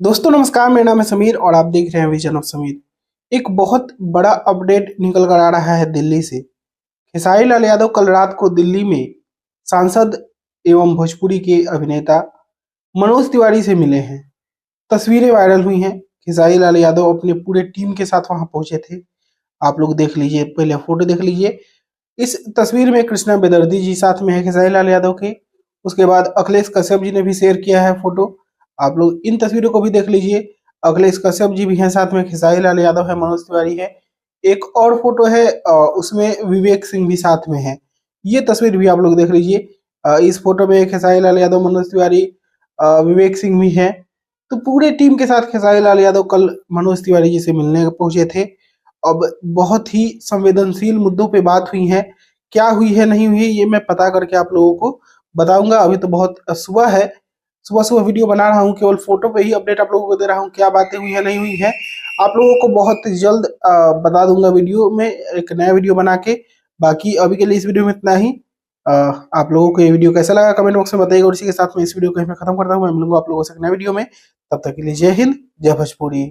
दोस्तों नमस्कार, मेरा नाम है समीर और आप देख रहे हैं विजन ऑफ समीर। एक बहुत बड़ा अपडेट निकल कर आ रहा है दिल्ली से। खेसारी लाल यादव कल रात को दिल्ली में सांसद एवं भोजपुरी के अभिनेता मनोज तिवारी से मिले हैं। तस्वीरें वायरल हुई हैं। खेसारी लाल यादव अपने पूरे टीम के साथ वहां पहुंचे थे। आप लोग देख लीजिए, पहले फोटो देख लीजिए। इस तस्वीर में कृष्णा बेदर्दी जी साथ में है खेसारी लाल यादव के। उसके बाद अखिलेश कश्यप जी ने भी शेयर किया है फोटो। आप लोग इन तस्वीरों को भी देख लीजिए। अखिलेश कश्यप जी भी हैं साथ में, खेसारी लाल यादव है, मनोज तिवारी है। एक और फोटो है, उसमें विवेक सिंह भी साथ में है। ये तस्वीर भी आप लोग देख लीजिए। इस फोटो में खेसारी लाल यादव, मनोज तिवारी, विवेक सिंह भी है। तो पूरे टीम के साथ खेसारी लाल यादव कल मनोज तिवारी जी से मिलने पहुंचे थे। अब बहुत ही संवेदनशील मुद्दों पे बात हुई है। क्या हुई है नहीं हुई है ये मैं पता करके आप लोगों को बताऊंगा। अभी तो बहुत सुबह है, सुबह सुबह वीडियो बना रहा हूँ, केवल फोटो पे ही अपडेट आप लोगों को दे रहा हूँ। क्या बातें हुई है नहीं हुई है आप लोगों को बहुत जल्द बता दूंगा वीडियो में, एक नया वीडियो बना के। बाकी अभी के लिए इस वीडियो में इतना ही। आप लोगों को ये वीडियो कैसा लगा कमेंट बॉक्स में बताइएगा, और इसी के साथ में इस वीडियो को यहीं पे खत्म करता हूँ। मैं मिलूंगा आप लोगों से एक नए वीडियो में। तब तक के लिए जय हिंद, जय भोजपुरी।